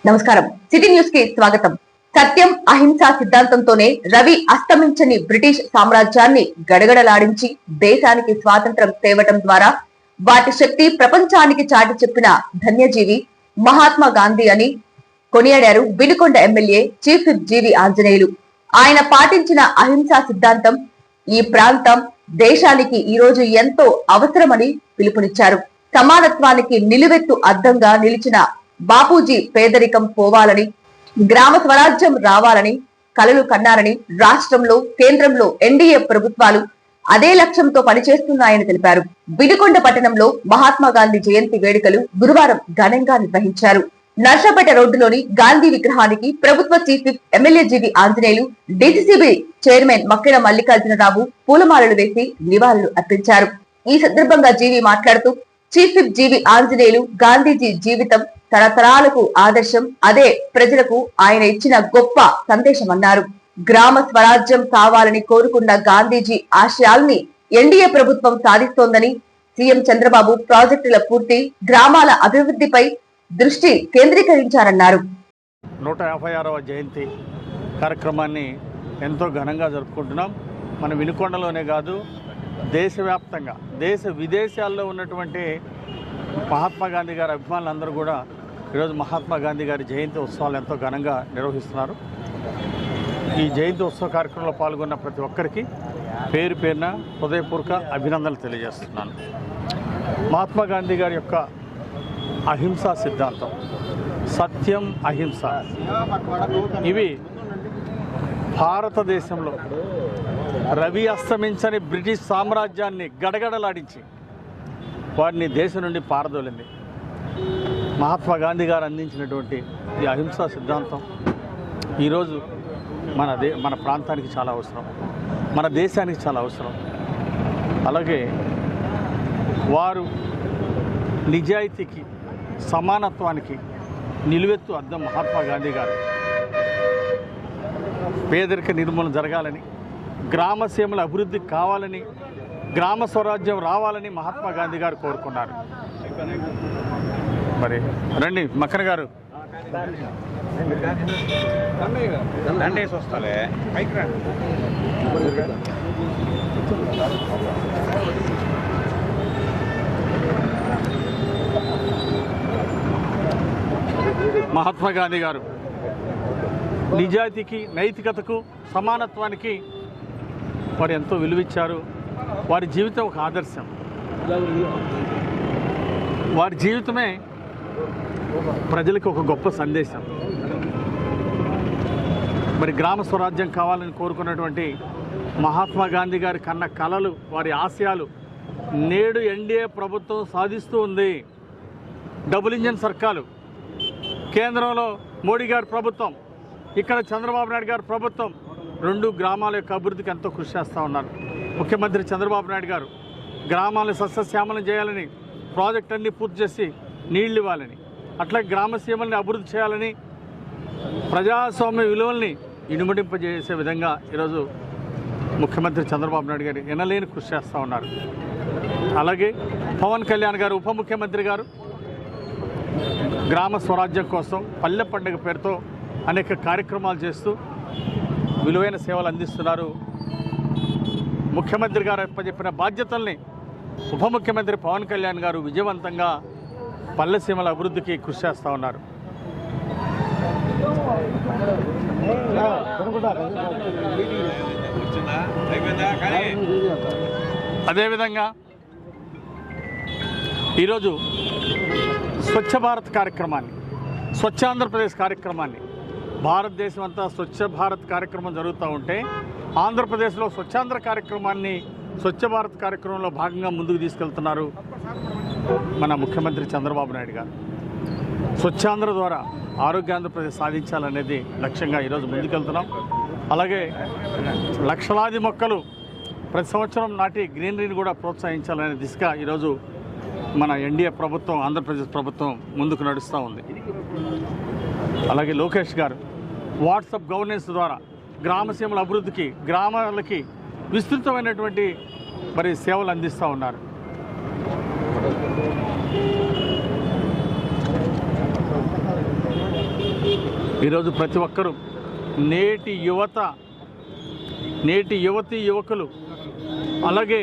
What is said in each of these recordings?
నమస్కారం. City news కి స్వాగతం. సత్యం అహింసా సిద్ధాంతంతోనే రవి అస్తమించని బ్రిటిష్ సామ్రాజ్యాన్ని గడగడలాడించి దేశానికి స్వాతంత్రం తేవటం ద్వారా వాటి శక్తి ప్రపంచానికి చాటి చెప్పిన ధన్యజీవి మహాత్మా గాంధీ అని కొనియాడారు వినుకొండ ఎమ్మెల్యే చీఫ్ విప్ జీవి ఆంజనేయులు. ఆయన పాటించిన అహింసా సిద్ధాంతం ఈ ప్రాంతం దేశానికి ఈ రోజు ఎంతో అవసరమని పిలుపునిచ్చారు. సమానత్వానికి నిలువెత్తు అద్దంగా నిలిచిన బాపూజీ పేదరికం పోవాలని, గ్రామ స్వరాజ్యం రావాలని కలలు కన్నారని, రాష్ట్రంలో కేంద్రంలో ఎన్డీఏ ప్రభుత్వాలు అదే లక్ష్యంతో పనిచేస్తున్నాయని తెలిపారు. వినుకొండ పట్టణంలో మహాత్మా గాంధీ జయంతి వేడుకలు గురువారం ఘనంగా నిర్వహించారు. నర్సపేట రోడ్డులోని గాంధీ విగ్రహానికి ప్రభుత్వ చీఫ్ విప్ ఎమ్మెల్యే జీవి ఆంజనేయులు, డీసీసీబీ చైర్మన్ మక్కెడ మల్లికార్జునరావు పూలమాలలు వేసి నివాళులు అర్పించారు. ఈ సందర్భంగా జీవి మాట్లాడుతూ, చీఫ్ విప్ జీవి ఆంజనేయులు గాంధీజీ జీవితం తరతరాలకు ఆదర్శం, అదే ప్రజలకు ఆయన ఇచ్చిన గొప్ప సందేశమన్నారు. గ్రామ స్వరాజ్యం కావాలని కోరుకున్న గాంధీజీ ఆశయాల్ని ఎన్డీఏ ప్రభుత్వం సాధిస్తోందని, సీఎం చంద్రబాబు ప్రాజెక్టుల పూర్తి, గ్రామాల అభివృద్ధిపై దృష్టి కేంద్రీకరించారన్నారు. 156వ జయంతి కార్యక్రమాన్ని ఎంతో ఘనంగా జరుపుకుంటున్నాం. మన వినుకొండలోనే కాదు, దేశవ్యాప్తంగా దేశ విదేశాల్లో ఉన్నటువంటి మహాత్మా గాంధీ గారి అభిమానులందరూ కూడా ఈరోజు మహాత్మా గాంధీ గారి జయంతి ఉత్సవాలు ఎంతో ఘనంగా నిర్వహిస్తున్నారు. ఈ జయంతి ఉత్సవ కార్యక్రమంలో పాల్గొన్న ప్రతి ఒక్కరికి పేరు పేరున హృదయపూర్వక అభినందనలు తెలియజేస్తున్నాను. మహాత్మా గాంధీ గారి యొక్క అహింసా సిద్ధాంతం, సత్యం, అహింస, ఇవి భారతదేశంలో రవి అస్తమించని బ్రిటిష్ సామ్రాజ్యాన్ని గడగడలాడించి వారిని దేశం నుండి పారదోలింది. మహాత్మా గాంధీ గారు అందించినటువంటి ఈ అహింసా సిద్ధాంతం ఈరోజు మన ప్రాంతానికి చాలా అవసరం, మన దేశానికి చాలా అవసరం. అలాగే వారు నిజాయితీకి, సమానత్వానికి నిలువెత్తు అద్దం మహాత్మా గాంధీ గారు. పేదరిక నిర్మూలన జరగాలని, గ్రామసీమల అభివృద్ధి కావాలని, గ్రామ స్వరాజ్యం రావాలని మహాత్మా గాంధీ గారు కోరుకున్నారు. మరి రండి మక్కన గారు. మహాత్మా గాంధీ గారు నిజాయితీకి, నైతికతకు, సమానత్వానికి వారు ఎంతో విలువిచ్చారు. వారి జీవితం ఒక ఆదర్శం. వారి జీవితమే ప్రజలకు ఒక గొప్ప సందేశం. మరి గ్రామ స్వరాజ్యం కావాలని కోరుకున్నటువంటి మహాత్మా గాంధీ గారి కన్న కలలు, వారి ఆశయాలు నేడు ఎన్డీఏ ప్రభుత్వం సాధిస్తూ ఉంది. డబుల్ ఇంజన్ సర్కారు, కేంద్రంలో మోడీ గారి ప్రభుత్వం, ఇక్కడ చంద్రబాబు నాయుడు గారి ప్రభుత్వం రెండు గ్రామాల యొక్క అభివృద్ధికి ఎంతో కృషి చేస్తూ ఉన్నారు. ముఖ్యమంత్రి చంద్రబాబు నాయుడు గారు గ్రామాలను సస్యశ్యామలం చేయాలని, ప్రాజెక్ట్ అన్నీ పూర్తి చేసి నీళ్ళు ఇవ్వాలని, అట్లాగే గ్రామసీమల్ని అభివృద్ధి చేయాలని, ప్రజాస్వామ్య విలువల్ని ఇనుమడింపజేసే విధంగా ఈరోజు ముఖ్యమంత్రి చంద్రబాబు నాయుడు గారు ఎనలేని కృషి చేస్తూ ఉన్నారు. అలాగే పవన్ కళ్యాణ్ గారు, ఉప ముఖ్యమంత్రి గారు గ్రామ స్వరాజ్యం కోసం పల్లె పండుగ పేరుతో అనేక కార్యక్రమాలు చేస్తూ విలువైన సేవలు అందిస్తున్నారు. ముఖ్యమంత్రి గారు చెప్పిన బాధ్యతల్ని ఉప ముఖ్యమంత్రి పవన్ కళ్యాణ్ గారు విజయవంతంగా పల్లెసీమల అభివృద్ధికి కృషి చేస్తూ ఉన్నారు. అదేవిధంగా ఈరోజు స్వచ్ఛ భారత్ కార్యక్రమాన్ని, స్వచ్ఛ ఆంధ్రప్రదేశ్ కార్యక్రమాన్ని, భారతదేశం అంతా స్వచ్ఛ భారత్ కార్యక్రమం జరుగుతూ ఉంటే ఆంధ్రప్రదేశ్లో స్వచ్ఛాంధ్ర కార్యక్రమాన్ని, స్వచ్ఛ భారత్ కార్యక్రమంలో భాగంగా ముందుకు తీసుకెళ్తున్నారు మన ముఖ్యమంత్రి చంద్రబాబు నాయుడు గారు. స్వచ్ఛాంధ్ర ద్వారా ఆరోగ్య ఆంధ్రప్రదేశ్ సాధించాలనేది లక్ష్యంగా ఈరోజు ముందుకెళ్తున్నాం. అలాగే లక్షలాది మొక్కలు ప్రతి సంవత్సరం నాటి గ్రీనరీని కూడా ప్రోత్సహించాలనే దిశగా ఈరోజు మన ఎన్డీఏ ప్రభుత్వం, ఆంధ్రప్రదేశ్ ప్రభుత్వం ముందుకు నడుస్తూ ఉంది. అలాగే లోకేష్ గారు వాట్సాప్ గవర్నెన్స్ ద్వారా గ్రామసీమల అభివృద్ధికి, గ్రామాలకి విస్తృతమైనటువంటి మరి సేవలు అందిస్తూ ఉన్నారు. ఈరోజు ప్రతి ఒక్కరూ నేటి యువతి యువకులు అలాగే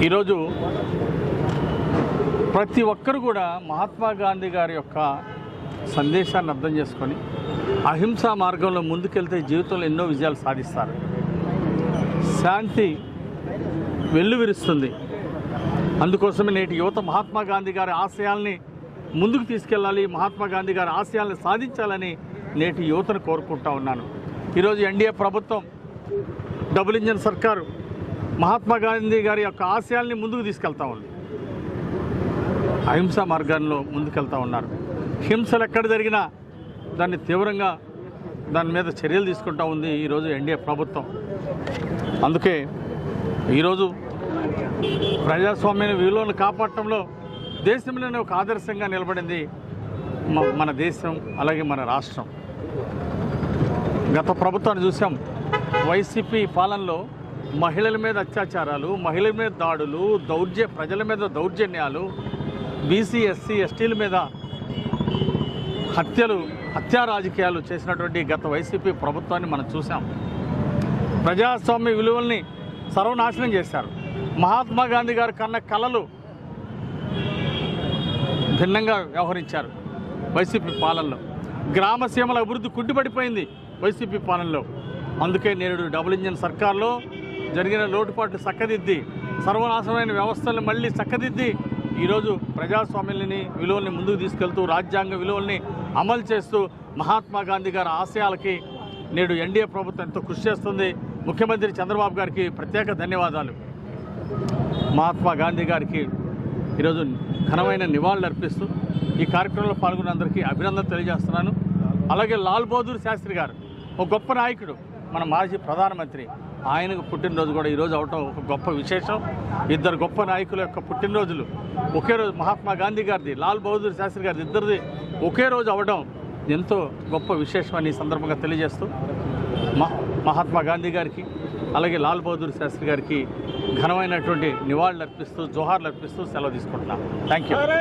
ఈరోజు ప్రతి ఒక్కరు కూడా మహాత్మా గాంధీ గారి యొక్క సందేశాన్ని అర్థం చేసుకొని అహింసా మార్గంలో ముందుకెళ్తే జీవితంలో ఎన్నో విజయాలు సాధిస్తారు. శాంతి వెల్లువిరుస్తుంది. అందుకోసమే నేటి యువత మహాత్మా గాంధీ గారి ఆశయాల్ని ముందుకు తీసుకెళ్ళాలి, మహాత్మా గాంధీ గారి ఆశయాల్ని సాధించాలని నేటి యువతను కోరుకుంటా ఉన్నాను. ఈరోజు ఎన్డీఏ ప్రభుత్వం డబుల్ ఇంజన్ సర్కారు మహాత్మా గాంధీ గారి యొక్క ఆశయాల్ని ముందుకు తీసుకెళ్తా ఉంది. అహింసా మార్గాల్లో ముందుకెళ్తా ఉన్నారు. హింసలు ఎక్కడ జరిగినా దాన్ని తీవ్రంగా దాని మీద చర్యలు తీసుకుంటా ఉంది ఈరోజు ఎన్డీఏ ప్రభుత్వం. అందుకే ఈరోజు ప్రజాస్వామ్య విలువలను కాపాడటంలో దేశంలోనే ఒక ఆదర్శంగా నిలబడింది మన దేశం, అలాగే మన రాష్ట్రం. గత ప్రభుత్వాన్ని చూసాం. వైసీపీ పాలనలో మహిళల మీద అత్యాచారాలు, మహిళల మీద దాడులు, ప్రజల మీద దౌర్జన్యాలు, బీసీ ఎస్సీ ఎస్టీల మీద హత్యా రాజకీయాలు చేసినటువంటి గత వైసీపీ ప్రభుత్వాన్ని మనం చూసాం. ప్రజాస్వామ్య విలువల్ని సర్వనాశనం చేశారు. మహాత్మా గాంధీ గారు కన్న కలలు భిన్నంగా వ్యవహరించారు వైసీపీ పాలనలో. గ్రామసీమల అభివృద్ధి కుంటిపడిపోయింది వైసీపీ పాలనలో. అందుకే నేడు డబుల్ ఇంజన్ సర్కార్లో జరిగిన లోటుపాట్లు చక్కదిద్ది, సర్వనాశనమైన వ్యవస్థలను మళ్ళీ చక్కదిద్ది ఈరోజు ప్రజాస్వామ్యాన్ని విలువల్ని ముందుకు తీసుకెళ్తూ రాజ్యాంగ విలువల్ని అమలు చేస్తూ మహాత్మా గాంధీ గారి ఆశయాలకి నేడు ఎన్డీఏ ప్రభుత్వం ఎంతో కృషి చేస్తుంది. ముఖ్యమంత్రి చంద్రబాబు గారికి ప్రత్యేక ధన్యవాదాలు. మహాత్మా గాంధీ గారికి ఈరోజు ఘనమైన నివాళులు అర్పిస్తూ ఈ కార్యక్రమంలో పాల్గొన్న అందరికీ అభినందన తెలియజేస్తున్నాను. అలాగే లాల్ బహదూర్ శాస్త్రి గారు ఒక గొప్ప నాయకుడు, మన మాజీ ప్రధానమంత్రి. ఆయనకు పుట్టినరోజు కూడా ఈరోజు అవటం ఒక గొప్ప విశేషం. ఇద్దరు గొప్ప నాయకుల యొక్క పుట్టినరోజులు ఒకే రోజు, మహాత్మా గాంధీ గారిది, లాల్ బహదూర్ శాస్త్రి గారిది, ఇద్దరిది ఒకే రోజు అవ్వడం ఎంతో గొప్ప విశేషం అని ఈ సందర్భంగా తెలియజేస్తూ మహాత్మా గాంధీ గారికి అలాగే లాల్ బహదూర్ శాస్త్రి గారికి ఘనమైనటువంటి నివాళులు అర్పిస్తూ, జోహార్లు అర్పిస్తూ సెలవు తీసుకుంటున్నాను. Thank you.